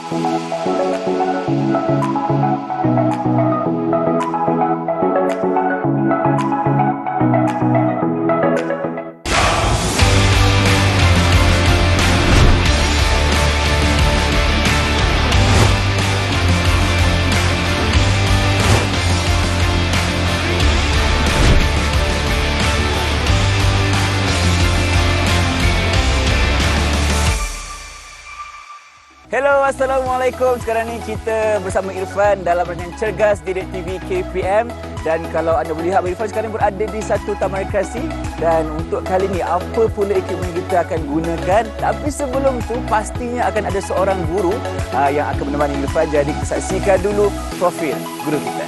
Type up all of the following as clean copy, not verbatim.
Hello, Assalamualaikum. Sekarang ni kita bersama Irfan dalam rancangan Cergas Didik TV KPM. Dan kalau anda melihat, Irfan sekarang berada di satu taman rekreasi. Dan untuk kali ni, apa pula equipment kita akan gunakan. Tapi sebelum tu, pastinya akan ada seorang guru yang akan menemani Irfan. Jadi kita saksikan dulu profil guru kita.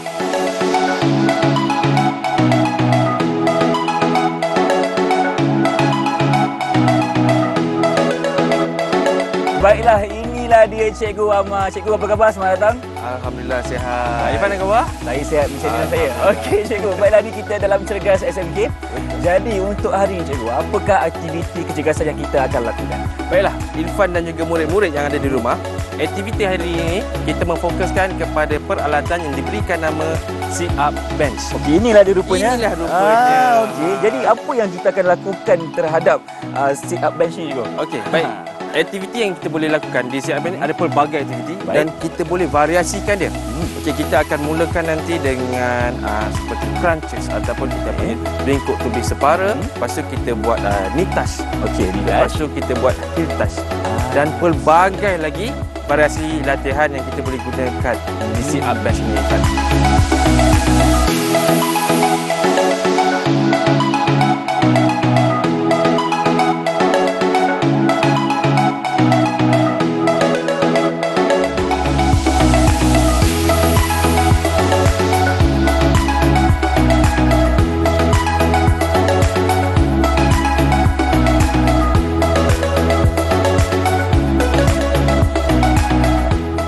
Baiklah, inilah dia Cikgu Amar. Cikgu, apa khabar? Selamat datang. Alhamdulillah sihat. Irfan, apa khabar? Saya sihat macam mana saya. Okey Cikgu, baiklah ni kita dalam Cergas SMK. Jadi untuk hari ini Cikgu, apakah aktiviti kecergasan yang kita akan lakukan? Baiklah, Irfan dan juga murid-murid yang ada di rumah, aktiviti hari ini kita memfokuskan kepada peralatan yang diberikan nama sit-up bench. Okey, inilah dia rupanya. Inilah rupanya. Okey, jadi apa yang kita akan lakukan terhadap sit-up bench ni Cikgu? Okey, baik. Aktiviti yang kita boleh lakukan di sit-up bench ada pelbagai aktiviti dan kita boleh variasikan dia. Okey, kita akan mulakan nanti dengan seperti crunches ataupun kita panggil ringkuk tubi separa. Lepas tu kita buat knee touch. Okey, Lepas tu kita buat heel touch. Dan pelbagai lagi variasi latihan yang kita boleh gunakan di sit-up bench ni kan.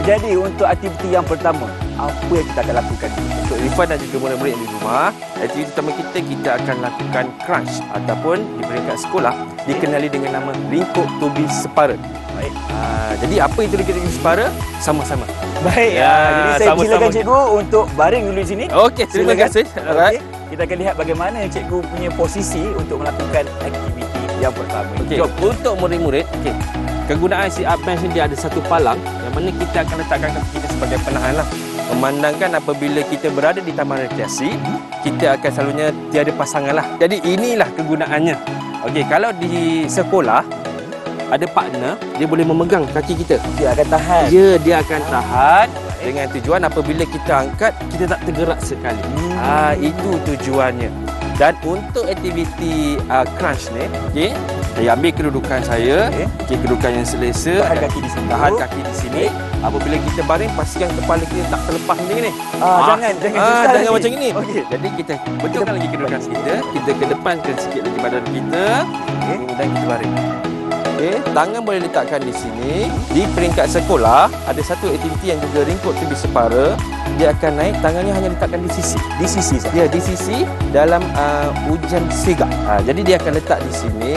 Jadi untuk aktiviti yang pertama, apa yang kita akan lakukan? Untuk Irfan dan juga murid-murid di rumah, aktiviti pertama kita akan lakukan crunch ataupun di peringkat sekolah dikenali dengan nama ringkuk tubi separa. Baik. Jadi apa itu ringkuk tubi separa? Sama-sama. Baik. Jadi saya silakan Cikgu untuk baring dulu di sini. Okey, terima kasih. Okey. Kita akan lihat bagaimana Cikgu punya posisi untuk melakukan aktiviti yang pertama. Okey, untuk murid-murid, kegunaan sit-up bench ni dia ada satu palang yang mana kita akan letakkan kaki kita sebagai penahan lah. Memandangkan apabila kita berada di taman rekreasi, kita akan selalunya tiada pasangan lah. Jadi inilah kegunaannya. Okey, kalau di sekolah ada partner, dia boleh memegang kaki kita. Dia akan tahan. Ya, dia akan tahan dengan tujuan apabila kita angkat, kita tak tergerak sekali. Itu tujuannya. Dan untuk aktiviti crunch ni, okey, saya ambil kedudukan saya, kedudukan yang selesa, tahan kaki di sini. Tahan kaki di sini. Apabila kita baring, pastikan kepala kita tak terlepas macam ni. Jangan macam ini. Okey. Jadi kita betulkan lagi kedudukan kita kedepankan sikit lagi badan kita, kemudian kita baring. Okey, tangan boleh letakkan di sini. Di peringkat sekolah ada satu aktiviti yang juga ringkuk tubi separa. Dia akan naik, tangannya hanya letakkan di sisi. Di sisi saja. Ya, di sisi dalam ujian sigap. Jadi dia akan letak di sini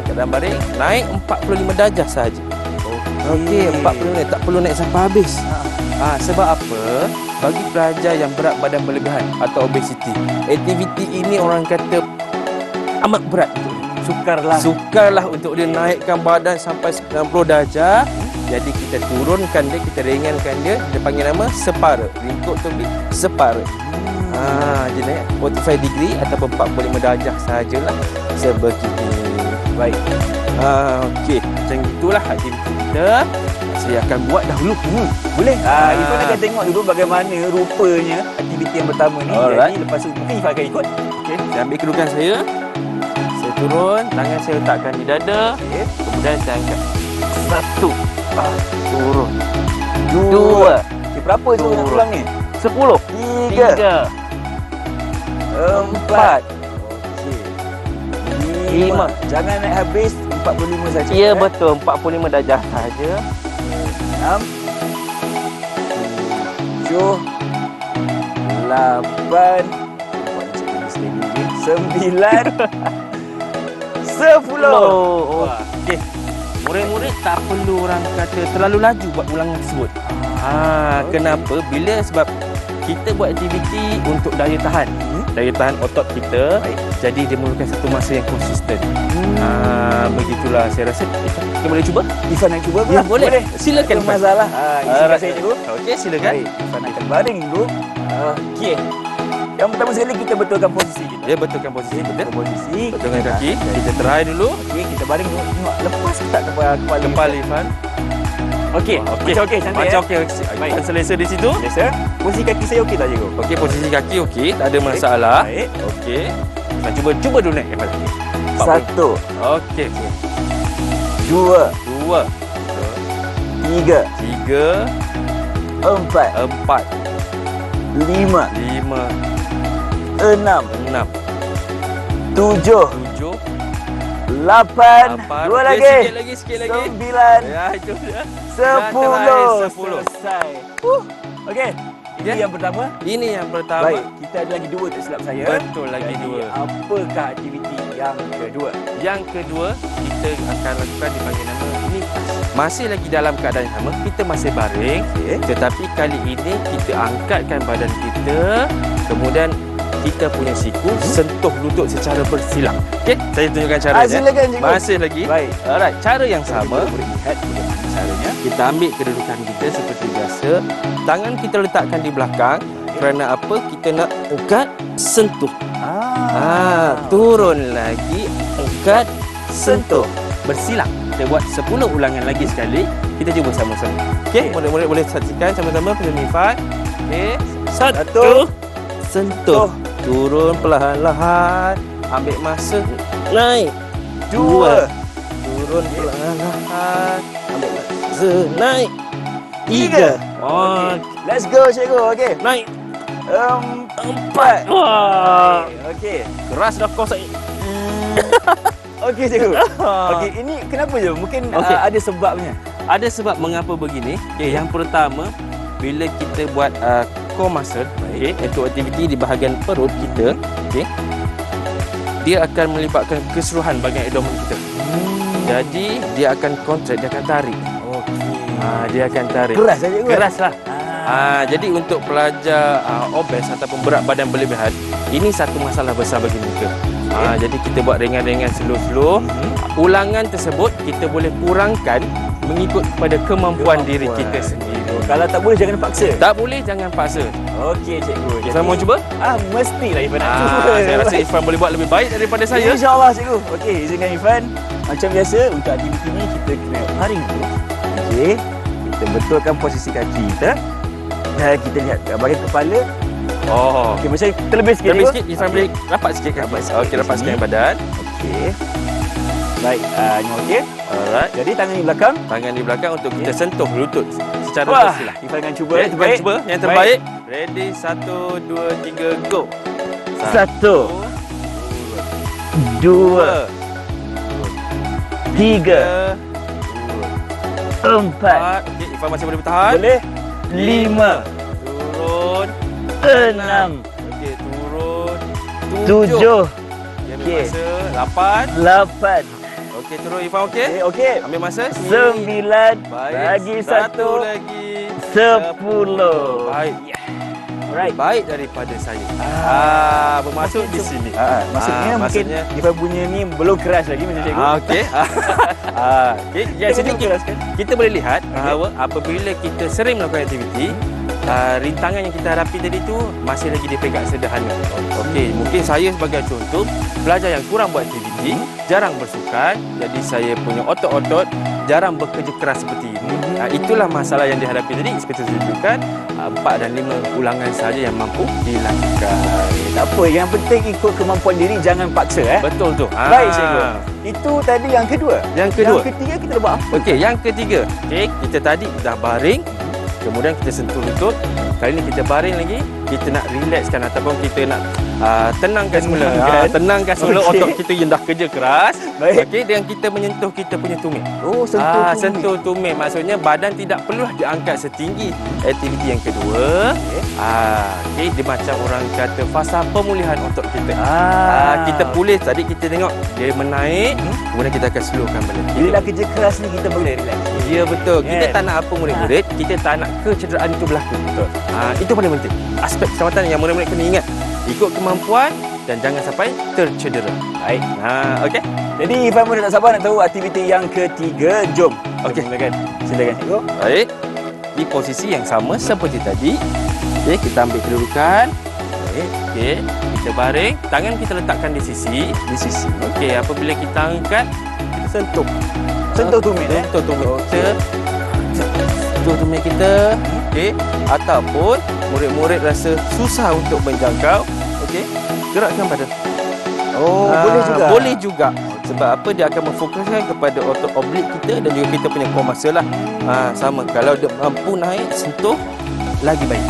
dalam baring, naik 45 darjah sahaja. Okey, 40 minit, tak perlu naik sampai habis. Sebab apa? Bagi pelajar yang berat badan berlebihan atau obesiti, aktiviti ini orang kata amat berat. Sukarlah untuk dia naikkan badan sampai 90 darjah. Jadi kita turunkan dia, kita ringankan dia. Dia panggil nama separa. Ringkuk tubi separa. Dia naik 45 degree ataupun 45 darjah sahajalah. Sebegini. Baik. Okey, macam itulah aktiviti kita. Saya akan buat dahulu. Boleh? Irfan akan tengok dulu bagaimana rupanya aktiviti yang pertama ni. Alright. Jadi lepas tu mungkin Irfan akan ikut. Okey, saya ambil kedudukan saya. Saya turun, tangan saya letakkan di dada. Kemudian saya angkat. 1. Turun. 2. Berapa tu nak tulang ni? 10. 3. 4. 5. Jangan naik habis 45 saja. Ya, betul. 45 darjah saja. 6. 7. 8. 9. 10. Okey. murid-murid tak perlu orang kata terlalu laju buat ulangan tersebut. Kenapa? Sebab kita buat aktiviti untuk daya tahan. Daya tahan otot kita. Baik. Jadi dia memerlukan satu masa yang konsisten. Begitulah saya rasa kita boleh cuba. Ifan nak cuba Ya, pula? boleh. Silakan, Tak Ifan. masalah. Isi saya cikgu. Okey, silakan. Baik, Ifan akan baring dulu. Okey. Yang pertama sekali kita betulkan posisi kita. Dia betulkan posisi betul. Posisi. Betulkan kaki. Kita try dulu. Okey, kita baring dulu. Tengok lepas ke tak kepala. Kepala Ifan. Okey. Macam okey, cantik Macam ya. okey. Baik. Ifan selesa di situ. Biasa. Posisi kaki saya okey tak cikgu? Okey, posisi kaki okey, tak ada masalah. Baik. Okey. Kita cuba dulu naik Ifan. 1, Okey. 2, 2, 3, 3, 4, 4, 5, 5, 6, 6, 7, 7, 8, 8. dua Okey, lagi. Sikit lagi. 9, Ya, itu dia. 10. 10. Selesai. Okey. Ini Ya. yang pertama. Ini yang pertama. Baik, kita ada lagi 2 tak silap saya. Betul, lagi Jadi, 2. apakah aktiviti yang kedua? Yang kedua, kita akan lakukan dipanggil nama nipas. Masih lagi dalam keadaan yang sama, kita masih baring. Okey. Tetapi kali ini kita angkatkan badan kita, kemudian kita punya siku sentuh lutut secara bersilang. Okey, saya tunjukkan caranya. Silakan cikgu. Masih lagi. Baik. Alright, cara yang sama. Kita boleh lihat bagaimana caranya. Kita ambil kedudukan kita seperti biasa. Tangan kita letakkan di belakang. Kerana apa? Kita nak angkat, sentuh. Turun lagi, angkat, sentuh. Bersilang. Kita buat 10 ulangan lagi sekali. Kita cuba sama-sama. Okey, murid-murid boleh saksikan sama-sama Fahmi Ifan. Okey, 1, sentuh. Turun perlahan-lahan. Ambil masa, naik. 2, turun perlahan-lahan. Ambil masa, naik. 3. Okey. Let's go cikgu. Okey. Naik. 4. Wah. Okey. Keras dah kau saya. Okey cikgu. Okey, ini kenapa je? Mungkin Okey. ada sebabnya. Ada sebab mengapa begini. Okay, yang pertama, bila kita buat core muscle, okay, iaitu aktiviti di bahagian perut kita, okay, dia akan melibatkan keseluruhan bahagian abdomen kita. Jadi, dia akan contract, dia akan tarik. Okey. Dia akan tarik. Keras saja cikgu. Keraslah. Jadi untuk pelajar obes ataupun berat badan berlebihan, ini satu masalah besar bagi mereka. Jadi kita buat ringan-ringan slow-slow. Ulangan tersebut kita boleh kurangkan mengikut kepada kemampuan diri kita sendiri. Kalau tak boleh jangan paksa. Tak boleh, jangan paksa. Okey cikgu. Ifan mau cuba? Mestilah Ifan nak cuba. Saya rasa Ifan boleh buat lebih baik daripada saya. InsyaAllah cikgu. Okey, izinkan Ifan. Macam biasa untuk aktiviti ni kita kena baring dulu. Okey. Kita betulkan posisi kaki kita. Dan kita lihat bahagian kepala. Oh. Okey, macam terlebih sikit. Lebih cikgu. sikit, Ifan boleh rapat sikit kaki. Rapat sikit Okey, di rapat sini. sikit badan. Okey. Baik, ini okey. Alright. Jadi tangan di belakang. Tangan di belakang untuk kita sentuh lutut secara Wah, bersilang. Ifan akan cuba. Okay, Ifan cuba yang terbaik. Ready, 1, 2, 3, go. 1, 2, 3, 4. 4. Okey, Ifan masih boleh bertahan. Boleh? 5, Turun. 6, Okey, turun. 7, Okey, ambil Okey. masa. 8. 8. Okey, turun Ifan okey. Okey. Ambil masa. 9, Baik. bagi Satu 1, lagi. 10. Baik. Alright. Baik daripada saya. Bermasuk di sini. Maksudnya mungkin maksudnya- Ifan punya ni belum keras lagi macam cikgu. Okey. Okey, Kita yang sini belum keras kan? kita boleh lihat bahawa apabila kita sering melakukan aktiviti, rintangan yang kita hadapi tadi tu masih lagi dipegang sederhana. Okey, mungkin saya sebagai contoh, pelajar yang kurang buat aktiviti, jarang bersukan, jadi saya punya otot-otot jarang bekerja keras seperti ini. Itulah masalah yang dihadapi tadi. Seperti saya tunjukkan, 4 dan 5 ulangan saja yang mampu dilakukan. Tak apa, yang penting ikut kemampuan diri, jangan paksa Betul tu. Baik cikgu. Itu tadi yang kedua. Yang kedua. Yang ketiga kita dah buat apa? Okey, yang ketiga. Okey, kita tadi dah baring, kemudian kita sentuh lutut. Kali ni kita baring lagi, kita nak relaxkan ataupun kita nak tenangkan semula. Tenangkan. Tenangkan semula Okey. otot kita yang dah kerja keras. Baik. Okey, dengan kita menyentuh kita punya tumit. Oh, sentuh tumit. Sentuh tumit. Maksudnya badan tidak perlu diangkat setinggi. Aktiviti yang kedua, okey, dia macam orang kata fasa pemulihan otot kita. Kita pulih tadi kita tengok dia menaik, kemudian kita akan slowkan balik. Bila dah kerja keras ni kita boleh relax. Ya betul. Kita Kan? tak nak apa murid-murid, kita tak nak kecederaan itu berlaku. Betul. Itu paling penting. Aspek keselamatan yang murid-murid kena ingat. Ikut kemampuan dan jangan sampai tercedera. Baik. Okey. Jadi Irfan pun tak sabar nak tahu aktiviti yang ketiga. Jom. Okey. Silakan. Silakan cikgu. Baik. Di posisi yang sama seperti tadi. Okey, kita ambil kedudukan. Baik. Okey, kita baring, tangan kita letakkan di sisi. Okey, apabila kita angkat, kita sentuh. Sentuh tumit, Sentuh tumit kita. Sentuh tumit kita. Okey, ataupun murid-murid rasa susah untuk menjangkau, okey, gerakkan badan. Boleh juga. Boleh juga. Sebab apa, dia akan memfokuskan kepada otot oblik kita dan juga kita punya core muscle lah. Sama, kalau dia mampu naik, sentuh, lagi baik.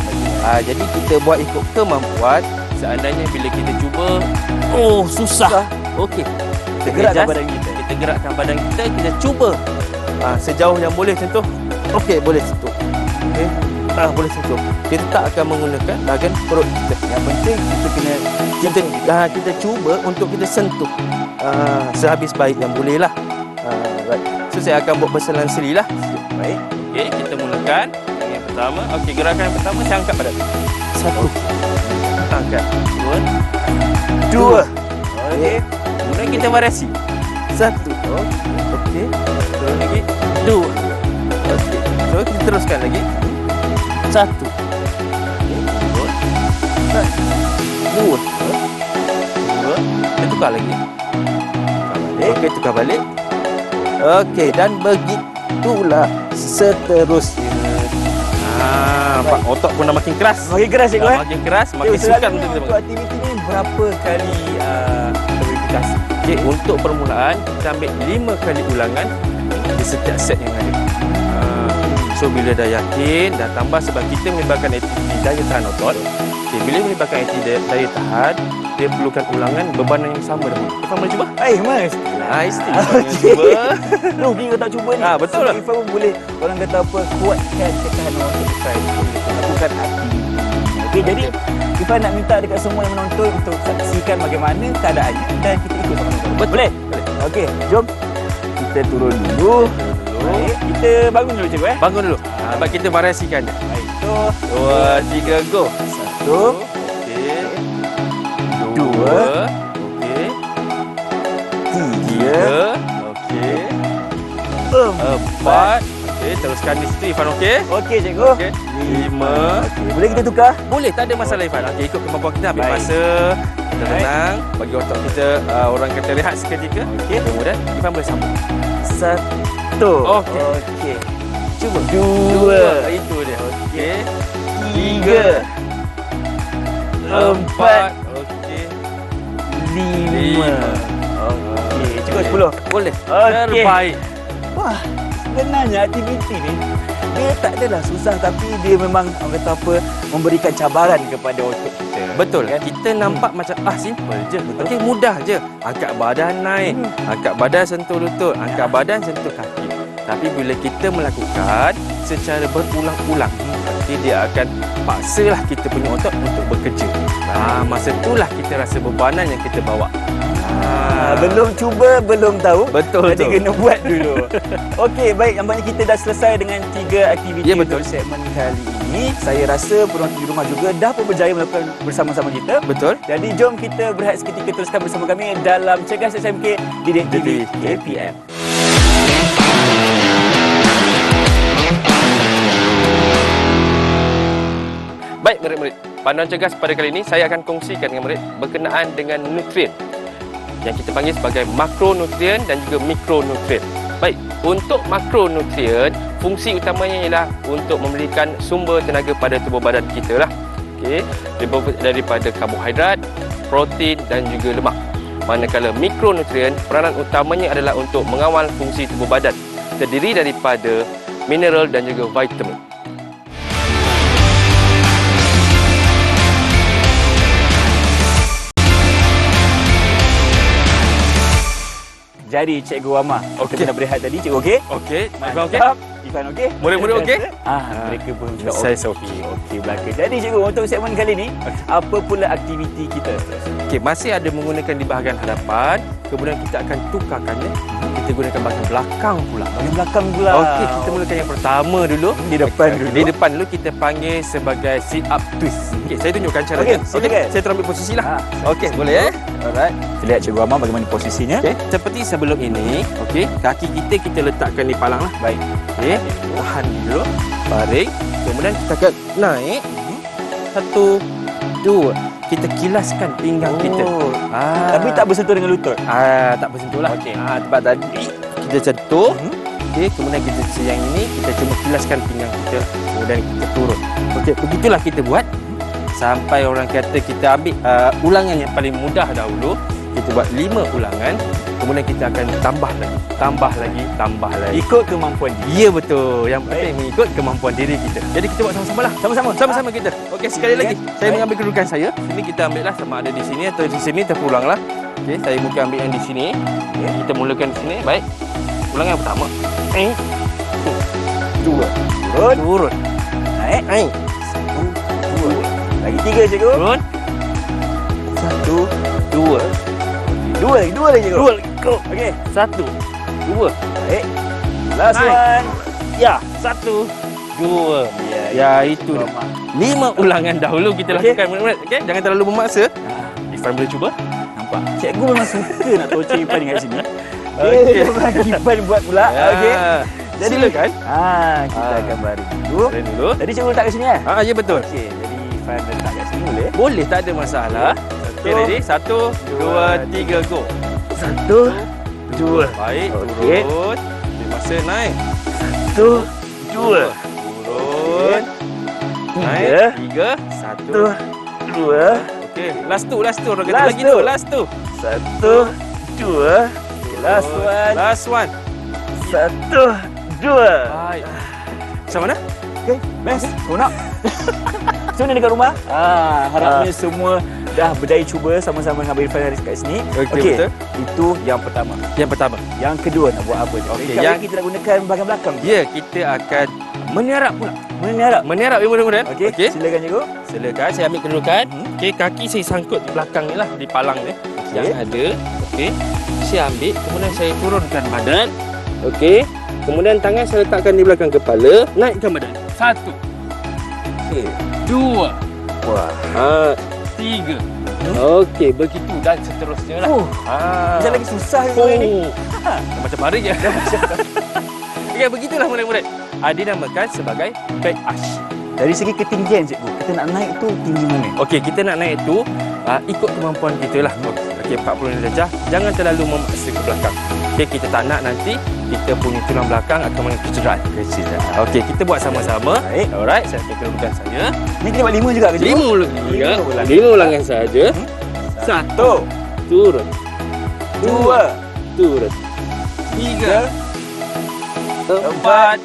Jadi kita buat ikut kemampuan. Seandainya bila kita cuba, susah. Okey, Kita gerakkan badan kita. Kita gerakkan badan kita, kita cuba sejauh yang boleh sentuh. Okey, boleh sentuh. Okey, boleh sentuh. Kita tak akan menggunakan bahagian perut kita. Yang penting kita kena Kita cuba untuk kita sentuh sehabis baik yang boleh lah. Right. So saya akan buat berselansiri lah. baik. Okey, kita mulakan yang pertama. Okey, gerakan yang pertama saya angkat badan. Satu. Angkat. Dua. Okey. Kemudian kita variasi. Satu. Okey. Terus lagi. Dua. Okey. So kita teruskan lagi. Satu. Dua. Dua. Kita tukar lagi. Okey, tukar balik. Okey, dan begitulah seterusnya. Nampak otot pun dah makin keras. Makin keras cikgu Makin keras, makin sukar untuk kita untuk aktiviti ni berapa kali verifikasi? Okey, untuk permulaan kita ambil 5 kali ulangan di setiap set yang ada. So bila dah yakin, dah tambah sebab kita melibatkan aktiviti daya tahan otot. Okey, bila melibatkan aktiviti daya tahan, dia perlukan ulangan bebanan yang sama dahulu. Kita boleh cuba? Mas. Istimewa cuba. Rugi kalau tak cuba ni. Betul lah. Irfan pun boleh, orang kata apa, kuatkan ketahanan otot Irfan. Lakukan aktiviti. Okey, jadi Irfan nak minta dekat semua yang menonton untuk saksikan bagaimana keadaannya dan kita ikut sama-sama. Boleh? Boleh. Okey, jom. Kita turun dulu. Baik, kita bangun dulu cikgu Bangun dulu. Sebab kita variasikan dia. Baik, so 2, 3, go. 1, Okey. 2. Okey. 3, 3. Okey. 4. 4. Okey, teruskan di situ Irfan, okey? Okey cikgu. Okey. 5. Okey, boleh kita tukar? Boleh, tak ada masalah Irfan. Okey, ikut kemampuan kita, ambil Baik. masa. Kita Baik. tenang, bagi otak kita orang kata rehat seketika. Okey. Kemudian Irfan boleh sambung. 1. Okey. Okey. Cuba. 2. Itu dia. Okey. 3. 4. Okey. 5. Okey, cukup 10. Boleh. Okey. Terbaik. Wah, sebenarnya aktiviti ni dia tak adalah susah, tapi dia memang orang kata apa, memberikan cabaran kepada otot kita. Betul kan? Kita nampak macam simple je. Okey, mudah je. Angkat badan naik, angkat badan sentuh lutut, angkat badan sentuh kaki. Tapi bila kita melakukan secara berulang-ulang, nanti dia akan paksalah kita punya otot untuk bekerja. Masa itulah kita rasa bebanan yang kita bawa. Belum cuba, belum tahu. Betul, Jadi betul. kena buat dulu. Okey, baik. Nampaknya kita dah selesai dengan 3 aktiviti Ya, betul. untuk segmen kali ini. Saya rasa penonton di rumah juga dah pun berjaya melakukan bersama-sama kita. Betul. Jadi jom kita berehat seketika, teruskan bersama kami dalam Cergas SMK Didik TV KPM. Baik murid-murid, panduan cergas pada kali ini saya akan kongsikan dengan murid berkenaan dengan nutrien yang kita panggil sebagai makronutrien dan juga mikronutrien. Baik, untuk makronutrien, fungsi utamanya ialah untuk memberikan sumber tenaga pada tubuh badan kita lah. Okey, daripada karbohidrat, protein dan juga lemak. Manakala mikronutrien, peranan utamanya adalah untuk mengawal fungsi tubuh badan, terdiri daripada mineral dan juga vitamin. Jadi Cikgu Wama, Okey. kita dah berehat tadi. Cikgu okey? Okey, Ifan okey? Mantap. Ifan okey? Murid-murid okey? Mereka pun sudah Saya okey. Okey belaka. Jadi Cikgu, untuk segmen kali ni, apa pula aktiviti kita? Okey, masih ada menggunakan di bahagian hadapan, kemudian kita akan tukarkannya. Kita gunakan bahagian belakang pula. Bahagian belakang pula. Okey, kita mulakan yang pertama dulu. Di depan Okey, dulu. Di depan dulu kita panggil sebagai sit up twist. Okey, saya tunjukkan caranya. Okey, silakan. Saya terambil posisi lah. Ha, Okey, boleh Alright. Kita lihat Cikgu Wama bagaimana posisinya. Okey, seperti sebelum ini, okey, kaki kita letakkan di palang lah. Baik. Okey, tahan dulu. Baring. Kemudian kita akan naik. 1, 2. Kita kilaskan pinggang kita. Tapi tak bersentuh dengan lutut. Tak bersentuh lah. Okey. Tempat tadi kita sentuh. Okey, kemudian kita yang ini kita cuma kilaskan pinggang kita, kemudian kita turun. Okey, begitulah kita buat sampai orang kata kita ambil ulangan yang paling mudah dahulu. Kita buat 5 ulangan, kemudian kita akan tambah lagi. Ikut kemampuan dia. Ya betul. Yang penting mengikut kemampuan diri kita. Jadi kita buat sama-sama lah. Sama-sama kita. Okey, sekali lagi. Saya mengambil kedudukan saya. Sini kita ambil lah, sama ada di sini atau di sini terpulang lah. Okey, saya bukan ambil yang di sini. Okay. Kita mulakan di sini. Baik. Ulangan yang pertama. 2. Turun. Naik. 2. Lagi 3 Cikgu. Turun. 1, 2. 2 lagi Cikgu. 2 lagi. Go. Okey. 1, 2. Baik. Last Naik. one. Ya, 1, 2. Ya, itu dia. 5 ulangan dahulu kita Okey. lakukan murid-murid. Okey, jangan terlalu memaksa. Ifan boleh cuba? Nampak? Cikgu memang suka nak torture Ifan kat sini. Okey. Dia memang Ifan buat pula. Okey. Jadi Silakan. kita akan baring dulu. Baring dulu. Tadi cikgu letak kat sini Ya betul. Okey, jadi Ifan letak kat sini boleh? Boleh, tak ada masalah. Okey, ready? 1, 2, 3, go. 1, 2. Baik, Okey. turun. Beri masa naik. 1, 2. Turun. Naik. 3, 1. 2. Okey, last tu. Orang kata Last lagi tu. tu. Last tu. 1, 2. Last one. Last one. 1, 2. Baik. Macam mana? Okey, best. Kau nak? Macam mana dekat rumah? Harapnya semua dah berdaya cuba sama-sama dengan Abang Irfan kat sini. Okey, betul. Itu yang pertama. Yang pertama. Yang kedua nak buat apa? Okey, yang yang- kita nak gunakan bahagian belakang. Ya, kita akan meniarap pula. Menyarap. Murid-murid. Okey, silakan cikgu. Silakan, saya ambil kedudukan. Okey, kaki saya sangkut di belakang ni lah, di palang ni. Yang ada. Okey. Saya ambil, kemudian saya turunkan badan. Okey. Kemudian tangan saya letakkan di belakang kepala, naikkan badan. 1, Okey. 2, Wah. 3. Okey, begitu dan seterusnya lah. Macam lagi susah ni. Macam baring je. Okey, begitulah murid-murid. Dinamakan sebagai back arch. Dari segi ketinggian cikgu, kita nak naik tu tinggi mana? Okey, kita nak naik tu ikut kemampuan kita lah. Okey, 40 darjah. Jangan terlalu memaksa ke belakang. Okey, kita tak nak nanti kita punya tulang belakang akan mengalami kecederaan. Okey, kita buat sama-sama. Baik. Alright, saya akan kedudukan saya. Ni kita buat 5 juga ke cikgu? 5 ulangan. Lima ulangan. 5 ulangan saja. 1, turun. 2, Turun. 3, 4,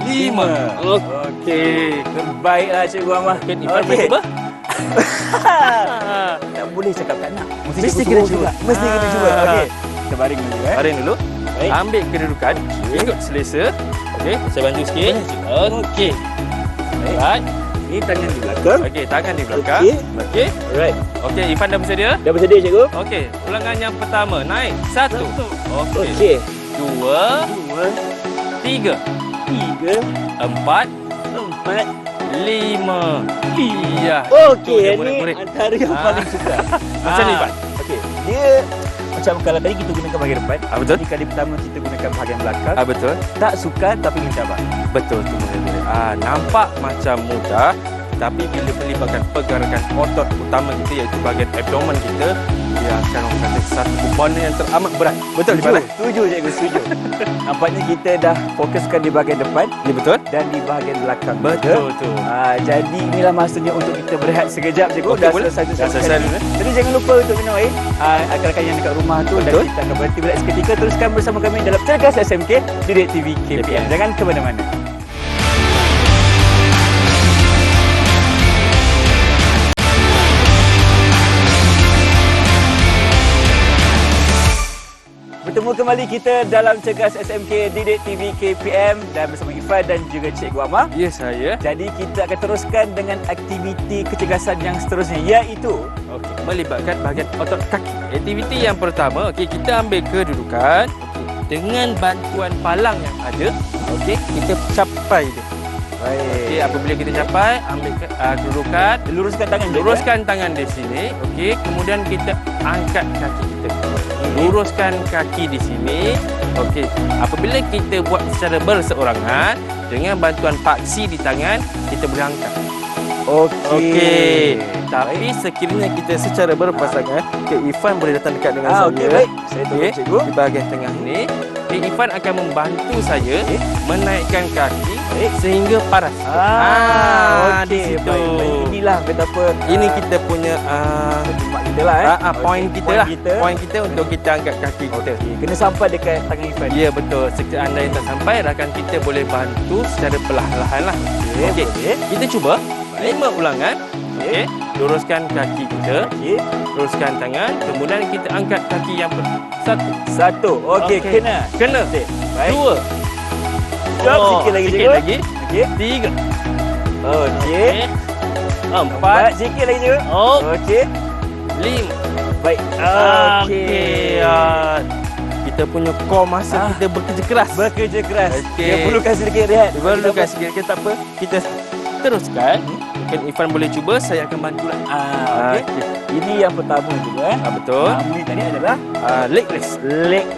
5. Okey. Terbaiklah cikgu Amah. Okey, Ifan boleh cuba? Tak boleh cakap tak nak. Mesti Mesti cikgu kena suruh cuba. juga. Mesti kena cuba. Okey. Kita baring dulu Baring dulu. Baik. Ambil kedudukan. Ikut selesa. Okey, saya bantu sikit. Okey. Right. Ni tangan di belakang. Okey, tangan di belakang. Okey. Okey. Alright. Okey, Ifan dah bersedia? Dah bersedia cikgu? Okey, ulangan yang pertama. Naik. 1. Okey. Okey. 2, 2, 3, 3, 4, 4. 5. Ya. Okey, Itu dia, ni murid-murid. antara yang paling suka. Macam ni, Ifan? Okey. Dia macam kalau tadi kita gunakan bahagian depan. Betul. Jadi kali pertama kita gunakan bahagian belakang. Betul. Tak sukar tapi mencabar. Betul tu murid-murid. Nampak macam mudah, tapi bila melibatkan pergerakan otot utama kita iaitu bahagian abdomen kita, dia akan menghasilkan satu beban yang teramat berat. Betul Ifan? Setuju cikgu, setuju. Nampaknya kita dah fokuskan di bahagian depan Ya betul. dan di bahagian belakang. Betul tu. Jadi inilah masanya untuk kita berehat sekejap cikgu. Okey, Dah boleh. selesai tu Dah sama selesai sekali. dulu, Jadi jangan lupa untuk minum air. Rakan-rakan yang dekat rumah tu dan Betul. kita akan berhenti berehat seketika. Teruskan bersama kami dalam Cergas SMK di Direct TV KPM. Jangan ke mana-mana. Bertemu kembali kita dalam Cergas SMK Didik TV KPM dan bersama Irfan dan juga Cikgu Amar. Ya, saya. Jadi kita akan teruskan dengan aktiviti kecergasan yang seterusnya, iaitu Melibatkan bahagian otot kaki. Aktiviti yang pertama, kita ambil kedudukan. Dengan bantuan palang yang ada, kita capai dia. Baik. Apabila kita capai, ambil kedudukan, luruskan tangan. luruskan tangan di sini. Kemudian kita angkat kaki kita. Luruskan kaki di sini. Apabila kita buat secara berseorangan, dengan bantuan paksi di tangan, kita boleh angkat. Tapi sekiranya kita secara berpasangan, Irfan boleh datang dekat dengan saya. Baik. Saya tunggu cikgu. Di bahagian tengah ni, Irfan akan membantu saya menaikkan kaki sehingga paras. Di situ. Baik. Inilah betapa Ini kita punya kita lah poin kita lah. Poin kita untuk kita angkat kaki kita. Kena sampai dekat tangan Irfan. Ya, betul. Sekiranya anda yang tak sampai, rakan kita boleh bantu secara perlahan-lahan lah. Kita cuba 5 ulangan. Luruskan kaki kita. Luruskan tangan. Kemudian kita angkat kaki yang Satu. Kena. Baik. Baik. 2. Sikit lagi cikgu. Sikit lagi. 3. 4. Sikit lagi cikgu. 5. Baik. Kita punya core masa kita bekerja keras. Dia perlukan sedikit rehat. Perlukan sedikit. Tak apa. Kita teruskan. Mungkin Irfan boleh cuba. Saya akan bantulah. Ini yang pertama juga. Betul. Ini tadi adalah leg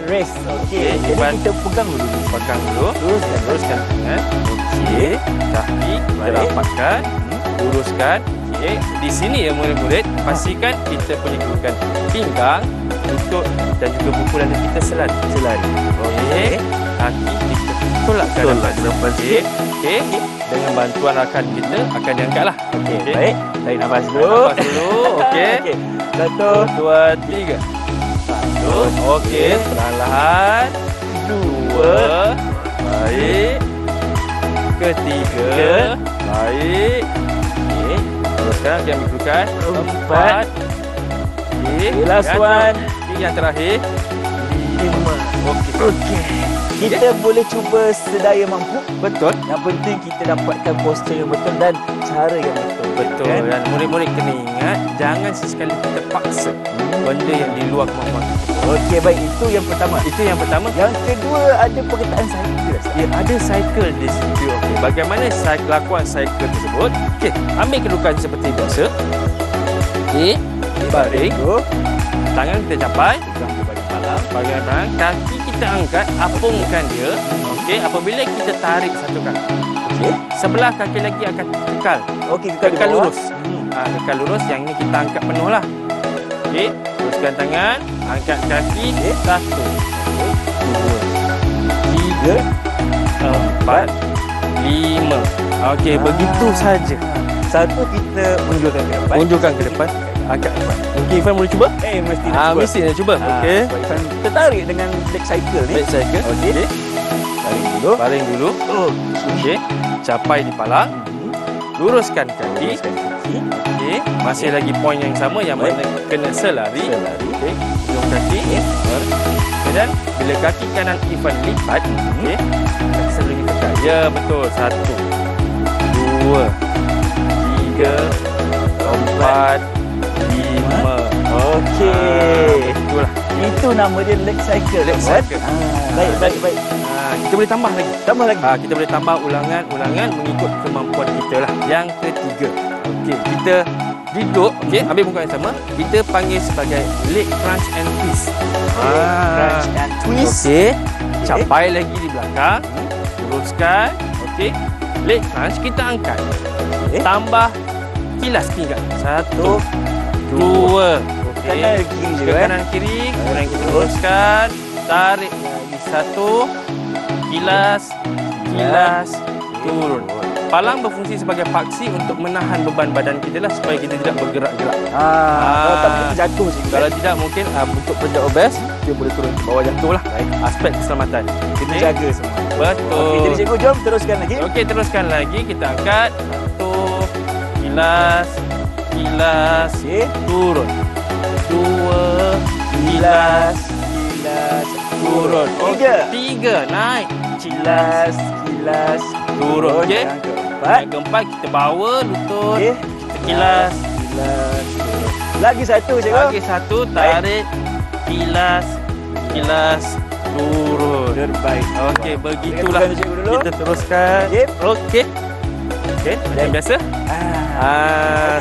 raise. Jadi Irfan kita pegang dulu. Luruskan tangan. Kaki kita rapatkan. Luruskan. Di sini ya murid-murid, pastikan kita punya kedudukan pinggang, lutut dan juga buku dada kita selari. Kaki kita tolak ke depan. Dengan bantuan rakan kita akan diangkatlah. Baik. Tarik nafas dulu. 1, 2, 3. 1. Perlahan-lahan. 2. Baik. Ketiga. Baik. Teruskan, ambil kedudukan. 4. Last one. Yang terakhir. 5. Kita boleh cuba sedaya mampu. Betul. Yang penting kita dapatkan postur yang betul dan cara yang betul. Dan murid-murid kena ingat, jangan sesekali kita paksa benda yang di luar kemampuan kita. Baik. Itu yang pertama. Yang kedua, ada perkataan cycle. Ya, ada cycle di situ. Bagaimana lakuan cycle tersebut? Ambil kedudukan seperti biasa. Baring. Tangan kita capai. Bahagian tangan. Kaki kita angkat, apungkan dia. Apabila kita tarik satu kaki, sebelah kaki lagi akan kekal. Kekal lurus. Kekal lurus. Yang ini kita angkat penuh lah. Teruskan tangan, angkat kaki. 1, 2, 3, 4, 5. Begitu saja. Satu, kita unjukkan ke depan. Angkat Irfan. Mungkin Irfan boleh cuba? Mesti nak cuba. Mesti nak cuba. Irfan tertarik dengan leg cycle ni. Leg cycle. Baring dulu. Capai di palang. Luruskan kaki. Masih lagi poin yang sama yang mana kena selari. Ujung kaki. Dan bila kaki kanan Irfan lipat, kaki sebelah tekan. Ya, betul. 1, 2, 3, 4, 5. Itulah. Itu nama dia leg cycle. Baik. Kita boleh tambah lagi. Kita boleh tambah ulangan mengikut kemampuan kita lah. Yang ketiga. Kita duduk. Ambil muka yang sama. Kita panggil sebagai leg crunch and twist. Crunch and twist. Capai lagi di belakang. Luruskan. Leg crunch kita angkat. Tambah kilas pinggang. 1, 2. Ke kanan kiri. Kemudian kita luruskan. Tarik lagi 1. Kilas. Turun. Palang berfungsi sebagai paksi untuk menahan beban badan kita lah supaya kita tidak bergerak-gerak. Kalau tak kita jatuh sih. Kalau tidak mungkin untuk pekerja obes dia boleh turun ke bawah jatuh lah. Aspek keselamatan. Kita jaga semua. Betul. Jadi cikgu jom teruskan lagi. Teruskan lagi. Kita angkat. 1. Kilas. Turun. 2. Kilas. turun. Tiga. Tiga, naik. Kilas, kilas, Turun, okey. Yang keempat. Yang keempat, kita bawa lutut. Okey. Kita kilas. Kilas, turun. Lagi satu, cikgu. Lagi satu, tarik. Kilas, kilas, turun. Terbaik. Okey, begitulah. Kita cikgu dulu. Kita teruskan. Okey. Okey. Okey, macam biasa.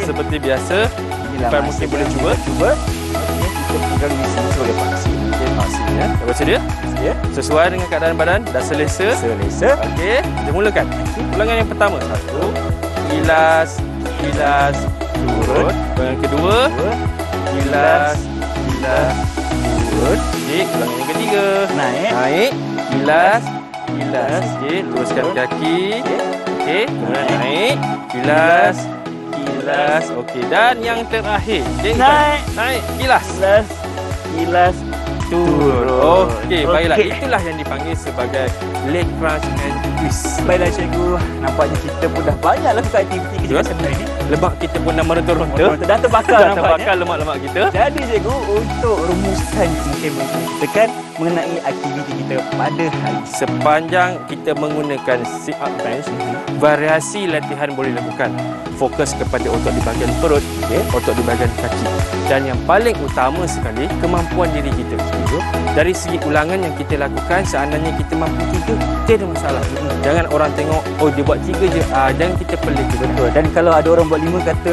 Seperti biasa. Inilah Irfan masa mungkin yang boleh cuba. Cuba. Okey, kita pegang di sini sebagai paksi. Okey, paksi ya. Dah bersedia? Ya. Sesuai dengan keadaan badan, dah selesa. Selesa. Okey, kita mulakan. Ulangan yang pertama. Satu. Kilas, kilas, turun. Ulangan yang kedua. Dua. Kilas, kilas, turun. Okey, ulangan yang ketiga. Naik. Naik, kilas, kilas. Okey, teruskan kaki. Okey, kemudian naik, kilas, kilas. Okey, dan yang terakhir. Okey, Naik. naik, kilas. Kilas, kilas, Turun. Okey, baiklah. Okey. Itulah yang dipanggil sebagai leg crunch and twist. Baiklah cikgu, nampaknya kita pun dah banyak lakukan aktiviti Betul. kita sebenarnya ni. Lemak kita pun dah meronta-ronta. Dah terbakar Dah nampaknya. terbakar lemak-lemak kita. Jadi cikgu, untuk rumusan mungkin kita kan mengenai aktiviti kita pada hari Sepanjang kita menggunakan sit up bench, variasi latihan boleh dilakukan. Fokus kepada otot di bahagian perut, otot di bahagian kaki. Dan yang paling utama sekali, kemampuan diri kita. Dari segi ulangan yang kita lakukan, seandainya kita mampu 3, tiada masalah. Jangan orang tengok, oh dia buat 3 je. Jangan kita pelik. Betul. Dan kalau ada orang buat 5 kata,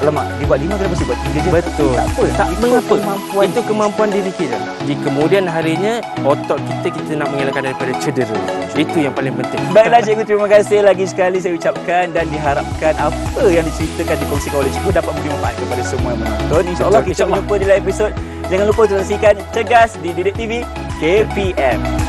lemak, dia buat 5 kenapa dia buat 3 je? Betul. Tak apa. Tak Itu mengapa. kemampuan Itu kemampuan diri kita. Di kemudian harinya, otot kita nak mengelakkan daripada cedera. Itu yang paling penting. Baiklah cikgu, terima kasih lagi sekali saya ucapkan dan diharapkan apa yang diceritakan dikongsikan oleh cikgu dapat memberi manfaat kepada semua yang menonton. InsyaAllah Betul, kita insyaAllah. berjumpa di lain episod. Jangan lupa untuk saksikan Cergas di Didik TV KPM.